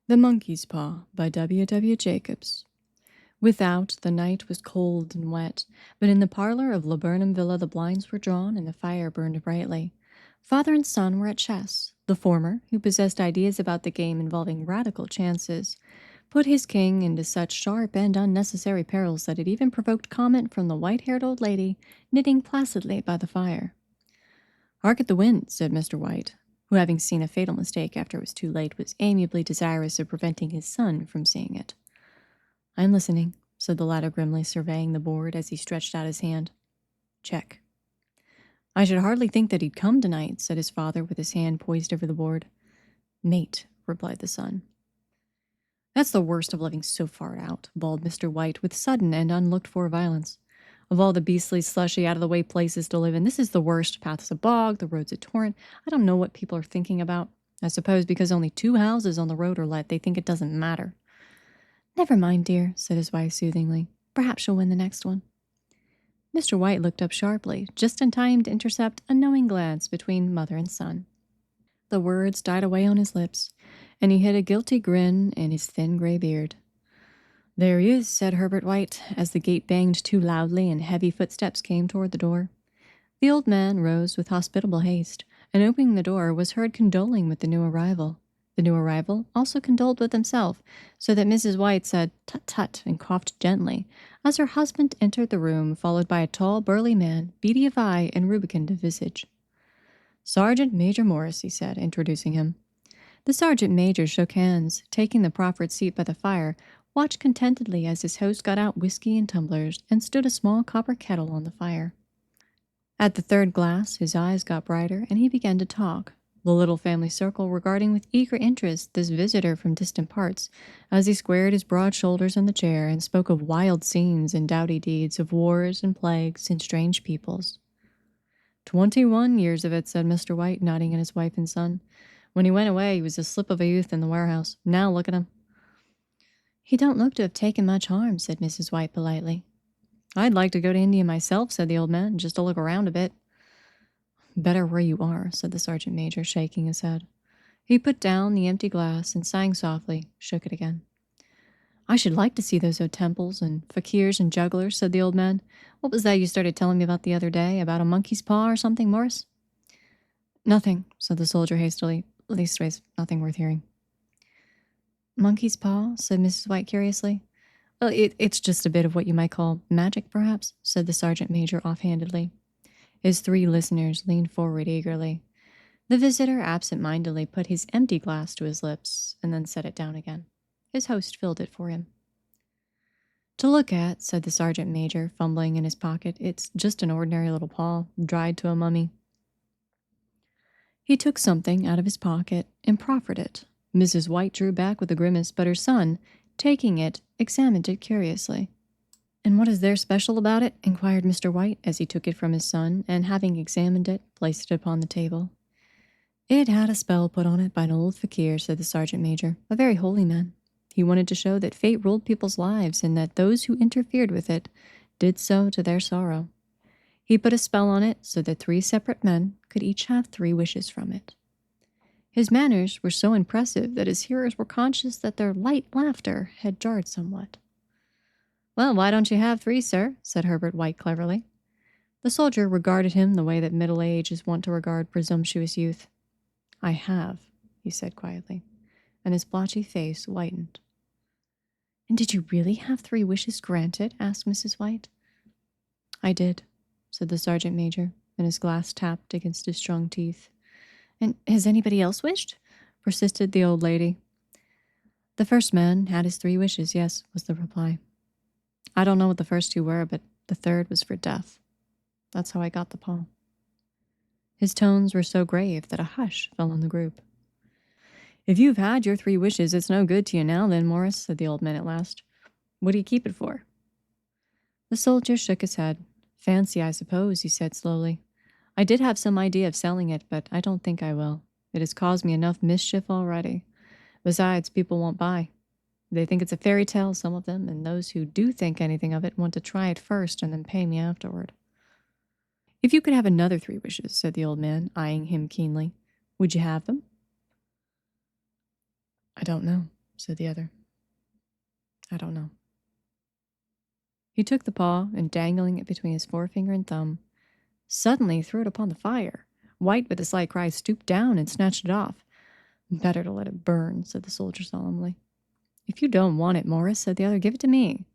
The Monkey's Paw by W. Jacobs. Without, the night was cold and wet, but in the parlor of Laburnum Villa the blinds were drawn and the fire burned brightly. Father and son were at chess. The former, who possessed ideas about the game involving radical chances, put his king into such sharp and unnecessary perils that it even provoked comment from the white-haired old lady knitting placidly by the fire. "Hark at the wind," said Mr. White, who, having seen a fatal mistake after it was too late, was amiably desirous of preventing his son from seeing it. "I am listening," said the latter grimly, surveying the board as he stretched out his hand. "Check." "I should hardly think that he'd come tonight," said his father, with his hand poised over the board. "Mate," replied the son. "That's the worst of living so far out," bawled Mr. White, with sudden and unlooked-for violence. "Of all the beastly, slushy, out-of-the-way places to live in, this is the worst. Path's a bog, the road's a torrent. I don't know what people are thinking about. I suppose because only 2 houses on the road are let, they think it doesn't matter." "Never mind, dear," said his wife soothingly. "Perhaps she'll win the next one." Mr. White looked up sharply, just in time to intercept a knowing glance between mother and son. The words died away on his lips, and he hid a guilty grin in his thin gray beard. "There he is," said Herbert White, as the gate banged too loudly and heavy footsteps came toward the door. The old man rose with hospitable haste, and opening the door was heard condoling with the new arrival. The new arrival also condoled with himself, so that Mrs. White said "tut tut" and coughed gently as her husband entered the room, followed by a tall, burly man, beady of eye and rubicund of visage. "Sergeant Major Morris," he said, introducing him. The sergeant major shook hands, taking the proffered seat by the fire, watched contentedly as his host got out whiskey and tumblers and stood a small copper kettle on the fire. At the third glass, his eyes got brighter, and he began to talk, the little family circle regarding with eager interest this visitor from distant parts, as he squared his broad shoulders in the chair and spoke of wild scenes and doughty deeds, of wars and plagues and strange peoples. 21 years of it," said Mr. White, nodding at his wife and son. "When he went away, he was a slip of a youth in the warehouse. Now look at him." "He don't look to have taken much harm," said Mrs. White politely. "I'd like to go to India myself," said the old man, "just to look around a bit." "Better where you are," said the sergeant major, shaking his head. He put down the empty glass and, sighing softly, shook it again. "I should like to see those old temples and fakirs and jugglers," said the old man. "What was that you started telling me about the other day, about a monkey's paw or something, Morris?" "Nothing," said the soldier hastily. "Leastways, nothing worth hearing." "Monkey's paw?" said Mrs. White curiously. "Well, it's just a bit of what you might call magic, perhaps," said the sergeant major offhandedly. His 3 listeners leaned forward eagerly. The visitor absent-mindedly put his empty glass to his lips and then set it down again. His host filled it for him. "To look at," said the sergeant major, fumbling in his pocket, "it's just an ordinary little paw, dried to a mummy." He took something out of his pocket and proffered it. Mrs. White drew back with a grimace, but her son, taking it, examined it curiously. "And what is there special about it?" inquired Mr. White, as he took it from his son, and having examined it, placed it upon the table. "It had a spell put on it by an old fakir," said the sergeant major, "a very holy man. He wanted to show that fate ruled people's lives, and that those who interfered with it did so to their sorrow. He put a spell on it so that 3 separate men could each have 3 wishes from it." His manners were so impressive that his hearers were conscious that their light laughter had jarred somewhat. "Well, why don't you have 3, sir?" said Herbert White cleverly. The soldier regarded him the way that middle age is wont to regard presumptuous youth. "I have," he said quietly, and his blotchy face whitened. "And did you really have 3 wishes granted?" asked Mrs. White. "I did," said the sergeant major, and his glass tapped against his strong teeth. "And has anybody else wished?" persisted the old lady. "The first man had his 3 wishes, yes," was the reply. "I don't know what the first 2 were, but the third was for death. That's how I got the paw." His tones were so grave that a hush fell on the group. "If you've had your 3 wishes, it's no good to you now then, Morris," said the old man at last. "What do you keep it for?" The soldier shook his head. "Fancy, I suppose," he said slowly. "I did have some idea of selling it, but I don't think I will. It has caused me enough mischief already. Besides, people won't buy. They think it's a fairy tale, some of them, and those who do think anything of it want to try it first and then pay me afterward." "If you could have another 3 wishes," said the old man, eyeing him keenly, "would you have them?" "I don't know," said the other. I don't know. He took the paw and, dangling it between his forefinger and thumb, suddenly threw it upon the fire. White, with a slight cry, stooped down and snatched it off. Better to let it burn, said the soldier solemnly. If you don't want it, Morris, said the other, give it to me.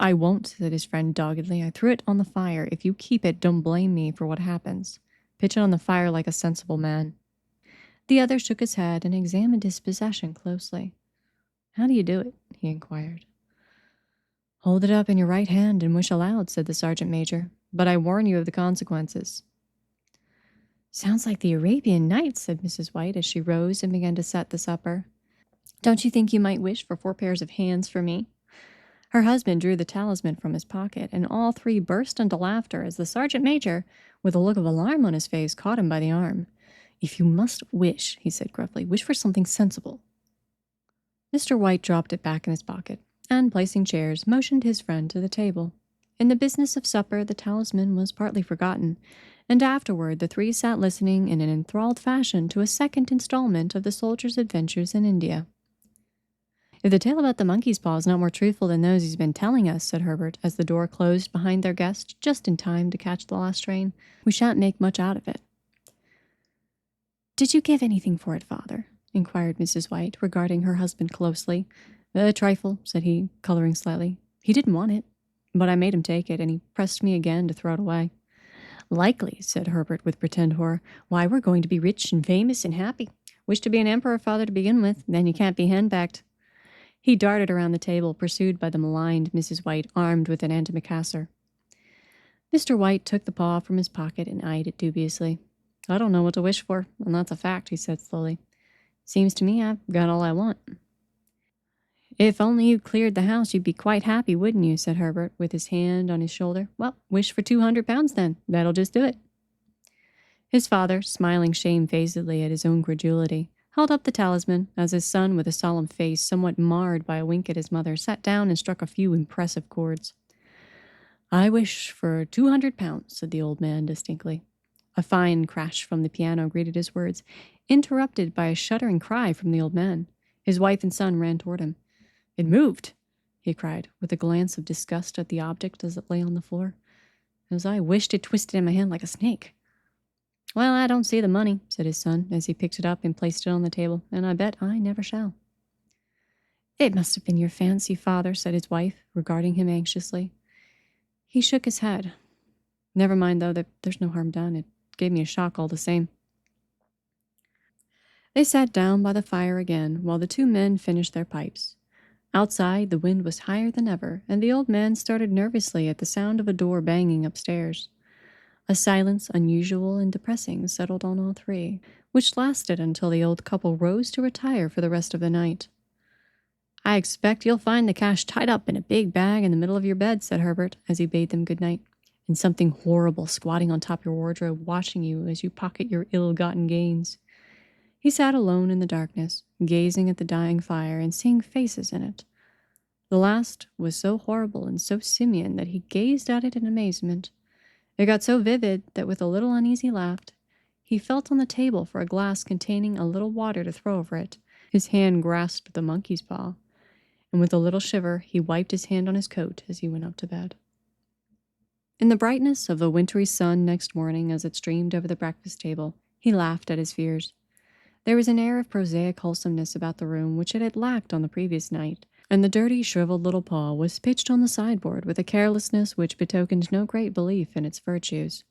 I won't, said his friend doggedly. I threw it on the fire. If you keep it, don't blame me for what happens. Pitch it on the fire like a sensible man. The other shook his head and examined his possession closely. How do you do it? He inquired. Hold it up in your right hand and wish aloud, said the sergeant major. But I warn you of the consequences. Sounds like the Arabian Nights, said Mrs. White as she rose and began to set the supper. Don't you think you might wish for 4 pairs of hands for me? Her husband drew the talisman from his pocket, and all three burst into laughter as the sergeant major, with a look of alarm on his face, caught him by the arm. If you must wish, he said gruffly, wish for something sensible. Mr. White dropped it back in his pocket, and placing chairs, motioned his friend to the table. In the business of supper, the talisman was partly forgotten, and afterward the three sat listening in an enthralled fashion to a second installment of the soldier's adventures in India. If the tale about the monkey's paw is not more truthful than those he's been telling us, said Herbert, as the door closed behind their guest just in time to catch the last train, we shan't make much out of it. Did you give anything for it, father? Inquired Mrs. White, regarding her husband closely. A trifle, said he, coloring slightly. He didn't want it, but I made him take it, and he pressed me again to throw it away. Likely, said Herbert with pretend horror. Why, we're going to be rich and famous and happy. Wish to be an emperor, father, to begin with, then you can't be henpecked. He darted around the table, pursued by the maligned Mrs. White, armed with an antimacassar. Mr. White took the paw from his pocket and eyed it dubiously. I don't know what to wish for, and that's a fact, he said slowly. Seems to me I've got all I want. If only you cleared the house, you'd be quite happy, wouldn't you? Said Herbert, with his hand on his shoulder. Well, wish for £200 then. That'll just do it. His father, smiling shamefacedly at his own credulity, held up the talisman as his son, with a solemn face somewhat marred by a wink at his mother, sat down and struck a few impressive chords. I wish for £200, said the old man distinctly. A fine crash from the piano greeted his words, interrupted by a shuddering cry from the old man. His wife and son ran toward him. It moved, he cried, with a glance of disgust at the object as it lay on the floor. As I wished it twisted in my hand like a snake. Well, I don't see the money, said his son, as he picked it up and placed it on the table, and I bet I never shall. It must have been your fancy, father, said his wife, regarding him anxiously. He shook his head. Never mind, though, that there's no harm done. It gave me a shock all the same. They sat down by the fire again while the two men finished their pipes. Outside, the wind was higher than ever, and the old man started nervously at the sound of a door banging upstairs. A silence unusual and depressing settled on all three, which lasted until the old couple rose to retire for the rest of the night. I expect you'll find the cash tied up in a big bag in the middle of your bed, said Herbert, as he bade them good night, and something horrible squatting on top your wardrobe, watching you as you pocket your ill-gotten gains. He sat alone in the darkness, gazing at the dying fire and seeing faces in it. The last was so horrible and so simian that he gazed at it in amazement. It got so vivid that with a little uneasy laugh, he felt on the table for a glass containing a little water to throw over it. His hand grasped the monkey's paw, and with a little shiver he wiped his hand on his coat as he went up to bed. In the brightness of the wintry sun next morning, as it streamed over the breakfast table, he laughed at his fears. There was an air of prosaic wholesomeness about the room which it had lacked on the previous night, and the dirty, shriveled little paw was pitched on the sideboard with a carelessness which betokened no great belief in its virtues.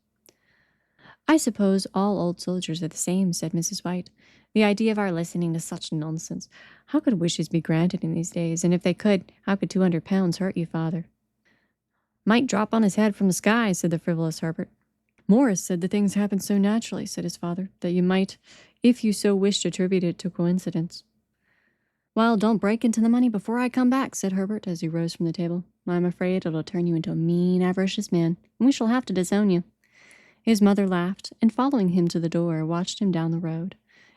I suppose all old soldiers are the same, said Mrs. White. The idea of our listening to such nonsense. How could wishes be granted in these days? And if they could, how could £200 hurt you, father? Might drop on his head from the sky, said the frivolous Herbert. Morris said the things happened so naturally, said his father, that you might, if you so wished, attribute it to coincidence. Well, don't break into the money before I come back, said Herbert, as he rose from the table. I'm afraid it'll turn you into a mean, avaricious man, and we shall have to disown you. His mother laughed, and following him to the door, watched him down the road,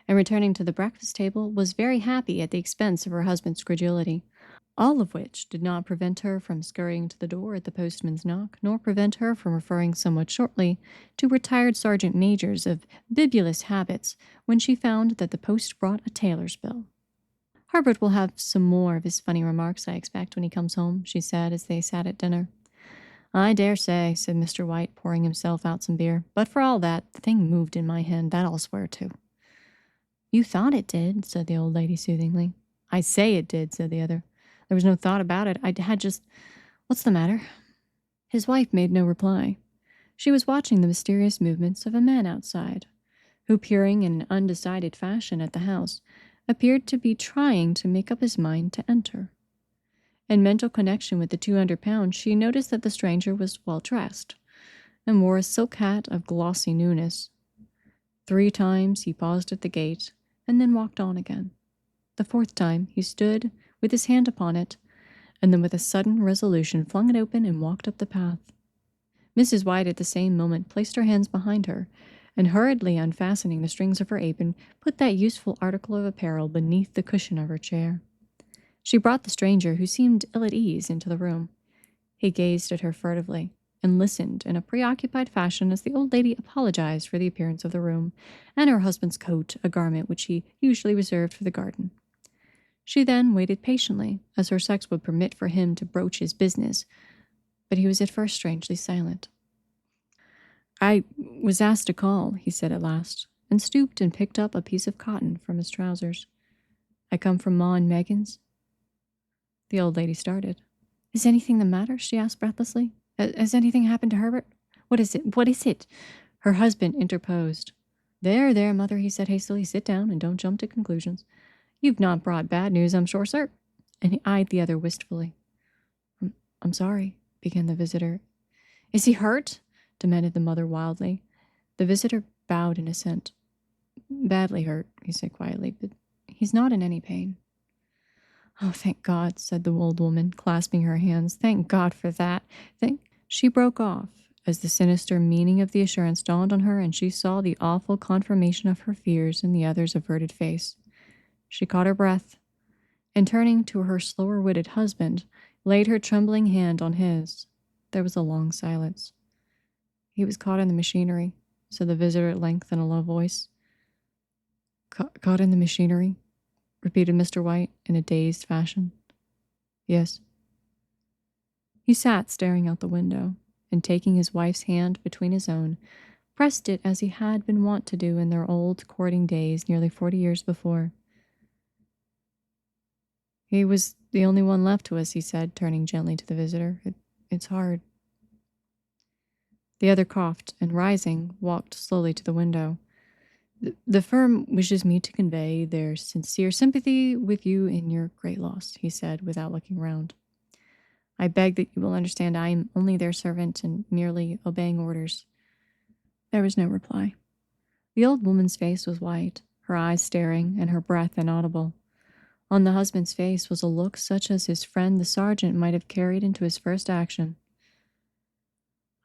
and returning to the breakfast table, was very happy at the expense of her husband's credulity, all of which did not prevent her from scurrying to the door at the postman's knock, nor prevent her from referring somewhat shortly to retired sergeant majors of bibulous habits when she found that the post brought a tailor's bill. Herbert will have some more of his funny remarks, I expect, when he comes home, she said as they sat at dinner. I dare say, said Mr. White, pouring himself out some beer. But for all that, the thing moved in my hand, that I'll swear to. You thought it did, said the old lady soothingly. I say it did, said the other. There was no thought about it. I had just... What's the matter? His wife made no reply. She was watching the mysterious movements of a man outside, who, peering in an undecided fashion at the house, appeared to be trying to make up his mind to enter. In mental connection with the 200 pounds, she noticed that the stranger was well dressed and wore a silk hat of glossy newness. 3 times he paused at the gate and then walked on again. The 4th time he stood with his hand upon it, and then with a sudden resolution flung it open and walked up the path. Mrs. White at the same moment placed her hands behind her, and hurriedly unfastening the strings of her apron, put that useful article of apparel beneath the cushion of her chair. She brought the stranger, who seemed ill at ease, into the room. He gazed at her furtively, and listened in a preoccupied fashion as the old lady apologized for the appearance of the room, and her husband's coat, a garment which he usually reserved for the garden. She then waited patiently, as her sex would permit for him to broach his business, but he was at first strangely silent. I was asked to call, he said at last, and stooped and picked up a piece of cotton from his trousers. I come from Ma and Megan's. The old lady started. Is anything the matter? She asked breathlessly. Has anything happened to Herbert? What is it? What is it? Her husband interposed. There, mother, he said hastily. Sit down and don't jump to conclusions. You've not brought bad news, I'm sure, sir. And he eyed the other wistfully. I'm sorry, began the visitor. Is he hurt? Demanded the mother wildly. The visitor bowed in assent. Badly hurt, he said quietly, but he's not in any pain. Oh, thank God, said the old woman, clasping her hands. Thank God for that. She broke off as the sinister meaning of the assurance dawned on her, and she saw the awful confirmation of her fears in the other's averted face. She caught her breath, and turning to her slower-witted husband, laid her trembling hand on his. There was a long silence. He was caught in the machinery, said the visitor at length in a low voice. Caught in the machinery? Repeated Mr. White in a dazed fashion. Yes. He sat staring out the window, and taking his wife's hand between his own, pressed it as he had been wont to do in their old courting days nearly 40 years before. He was the only one left to us, he said, turning gently to the visitor. It's hard. The other coughed, and rising, walked slowly to the window. The firm wishes me to convey their sincere sympathy with you in your great loss, he said, without looking round. I beg that you will understand I am only their servant and merely obeying orders. There was no reply. The old woman's face was white, her eyes staring, and her breath inaudible. On the husband's face was a look such as his friend the sergeant might have carried into his first action.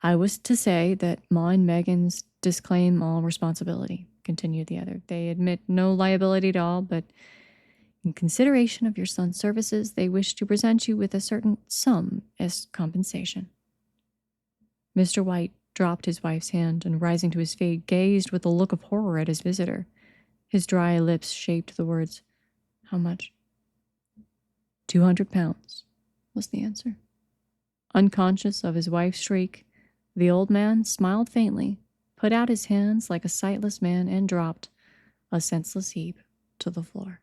I was to say that Ma and Megan's disclaim all responsibility, continued the other. They admit no liability at all, but in consideration of your son's services, they wish to present you with a certain sum as compensation. Mr. White dropped his wife's hand and, rising to his feet, gazed with a look of horror at his visitor. His dry lips shaped the words, How much? 200 pounds, was the answer. Unconscious of his wife's shriek, the old man smiled faintly, put out his hands like a sightless man, and dropped, a senseless heap, to the floor.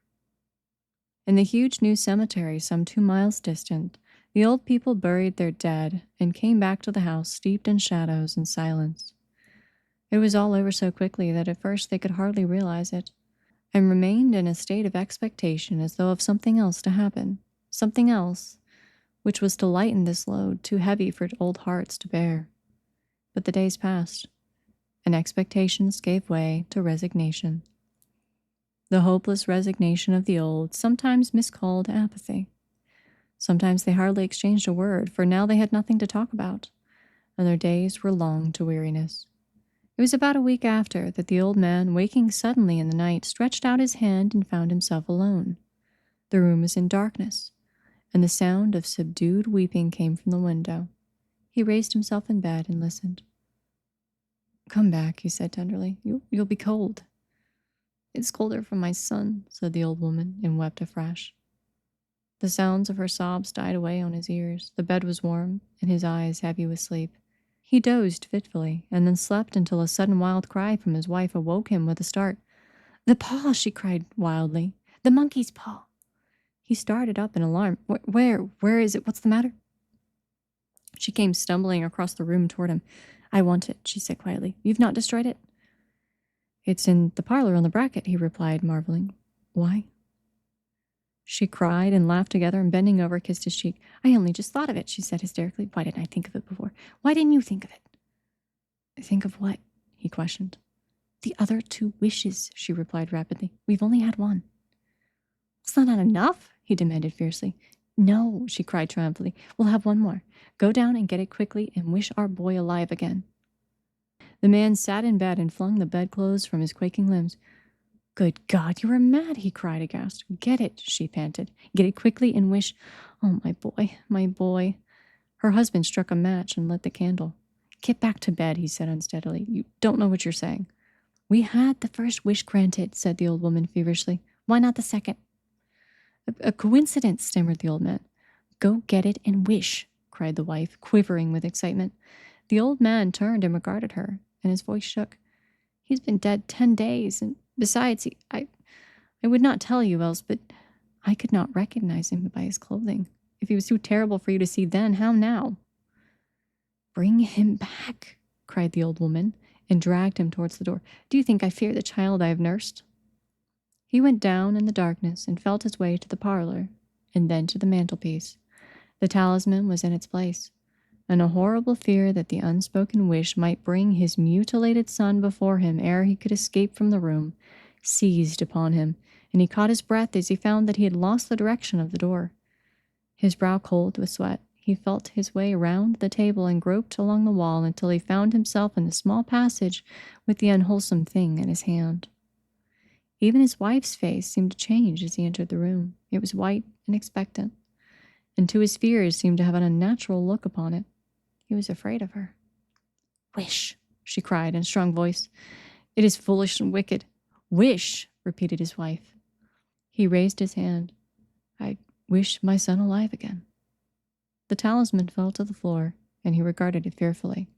In the huge new cemetery some 2 miles distant, the old people buried their dead and came back to the house steeped in shadows and silence. It was all over so quickly that at first they could hardly realize it, and remained in a state of expectation as though of something else to happen, something else which was to lighten this load too heavy for old hearts to bear. But the days passed, and expectations gave way to resignation. The hopeless resignation of the old, sometimes miscalled apathy. Sometimes they hardly exchanged a word, for now they had nothing to talk about, and their days were long to weariness. It was about a week after that the old man, waking suddenly in the night, stretched out his hand and found himself alone. The room was in darkness, and the sound of subdued weeping came from the window. He raised himself in bed and listened. Come back, he said tenderly. You'll be cold. It's colder from my son, said the old woman, and wept afresh. The sounds of her sobs died away on his ears. The bed was warm, and his eyes heavy with sleep. He dozed fitfully, and then slept until a sudden wild cry from his wife awoke him with a start. The paw, she cried wildly. The monkey's paw. He started up in alarm. Where is it? What's the matter? She came stumbling across the room toward him. I want it, she said quietly. You've not destroyed it? It's in the parlor on the bracket, he replied, marveling. Why? She cried and laughed together, and bending over, kissed his cheek. I only just thought of it, she said hysterically. Why didn't I think of it before? Why didn't you think of it? Think of what? He questioned. The other 2 wishes, she replied rapidly. We've only had one. Is that not enough? He demanded fiercely. No, she cried triumphantly. We'll have one more. Go down and get it quickly and wish our boy alive again. The man sat in bed and flung the bedclothes from his quaking limbs. Good God, you are mad, he cried aghast. Get it, she panted. Get it quickly and wish. Oh, my boy, my boy. Her husband struck a match and lit the candle. Get back to bed, he said unsteadily. You don't know what you're saying. We had the first wish granted, said the old woman feverishly. Why not the second? A coincidence, stammered the old man. Go get it and wish, cried the wife, quivering with excitement. The old man turned and regarded her, and his voice shook. He's been dead 10 days, and besides, I would not tell you else, but I could not recognize him by his clothing. If he was too terrible for you to see then, how now? Bring him back, cried the old woman, and dragged him towards the door. Do you think I fear the child I have nursed? He went down in the darkness and felt his way to the parlor, and then to the mantelpiece. The talisman was in its place, and a horrible fear that the unspoken wish might bring his mutilated son before him ere he could escape from the room seized upon him, and he caught his breath as he found that he had lost the direction of the door. His brow cold with sweat, he felt his way round the table and groped along the wall until he found himself in the small passage with the unwholesome thing in his hand. Even his wife's face seemed to change as he entered the room. It was white and expectant, and to his fears seemed to have an unnatural look upon it. He was afraid of her. Wish, she cried in a strong voice. It is foolish and wicked. Wish, repeated his wife. He raised his hand. I wish my son alive again. The talisman fell to the floor, and he regarded it fearfully.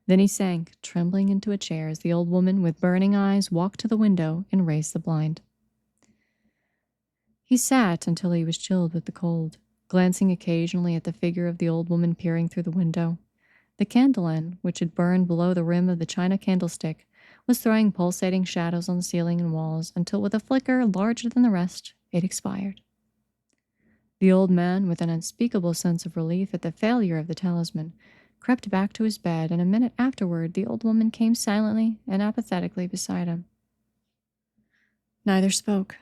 Then he sank, trembling, into a chair as the old woman with burning eyes walked to the window and raised the blind. He sat until he was chilled with the cold, glancing occasionally at the figure of the old woman peering through the window. The candle end, which had burned below the rim of the china candlestick, was throwing pulsating shadows on the ceiling and walls until, with a flicker larger than the rest, it expired. The old man, with an unspeakable sense of relief at the failure of the talisman, crept back to his bed, and a minute afterward the old woman came silently and apathetically beside him. Neither spoke,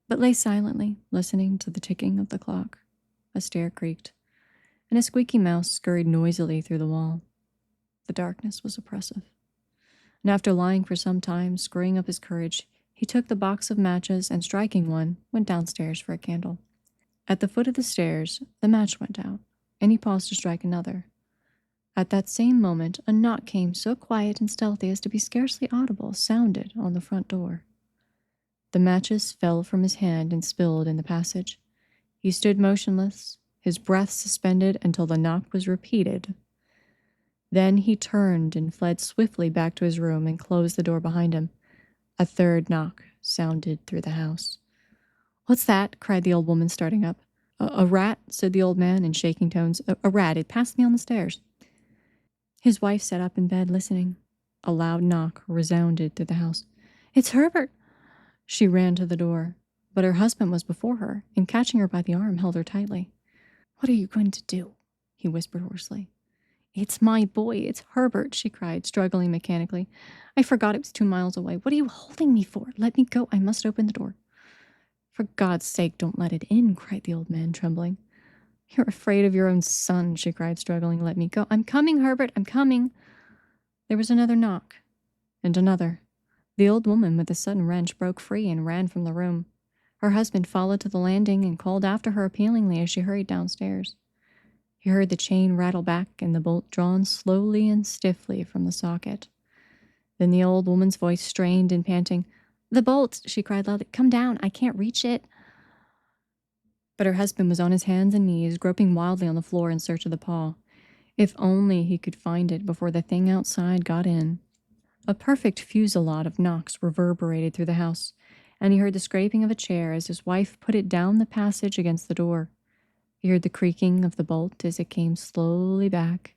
but lay silently, listening to the ticking of the clock. A stair creaked, and a squeaky mouse scurried noisily through the wall. The darkness was oppressive, and after lying for some time, screwing up his courage, he took the box of matches and, striking one, went downstairs for a candle. At the foot of the stairs, the match went out, and he paused to strike another. At that same moment, a knock came so quiet and stealthy as to be scarcely audible, sounded on the front door. The matches fell from his hand and spilled in the passage. He stood motionless, his breath suspended until the knock was repeated. Then he turned and fled swiftly back to his room and closed the door behind him. A third knock sounded through the house. What's that? Cried the old woman, starting up. A rat, said the old man in shaking tones. A rat. It passed me on the stairs. His wife sat up in bed, listening. A loud knock resounded through the house. It's Herbert! She ran to the door, but her husband was before her, and catching her by the arm, held her tightly. What are you going to do? He whispered hoarsely. It's my boy. It's Herbert, she cried, struggling mechanically. I forgot it was 2 miles away. What are you holding me for? Let me go. I must open the door. For God's sake, don't let it in, cried the old man, trembling. You're afraid of your own son, she cried, struggling. Let me go. I'm coming, Herbert, I'm coming. There was another knock, and another. The old woman, with a sudden wrench, broke free and ran from the room. Her husband followed to the landing and called after her appealingly as she hurried downstairs. He heard the chain rattle back and the bolt drawn slowly and stiffly from the socket. Then the old woman's voice, strained and panting, "The bolt!" she cried loudly. "Come down! I can't reach it!" But her husband was on his hands and knees, groping wildly on the floor in search of the paw. If only he could find it before the thing outside got in. A perfect fusillade of knocks reverberated through the house, and he heard the scraping of a chair as his wife put it down the passage against the door. He heard the creaking of the bolt as it came slowly back,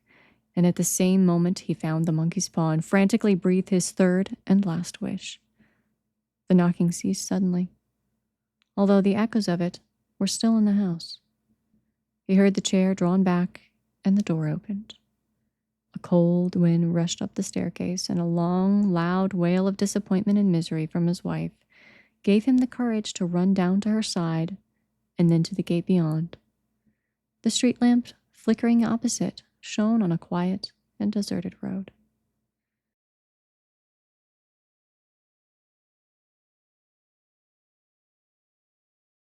and at the same moment he found the monkey's paw and frantically breathed his third and last wish. The knocking ceased suddenly, although the echoes of it were still in the house. He heard the chair drawn back and the door opened. A cold wind rushed up the staircase, and a long, loud wail of disappointment and misery from his wife gave him the courage to run down to her side and then to the gate beyond. The street lamp, flickering opposite, shone on a quiet and deserted road.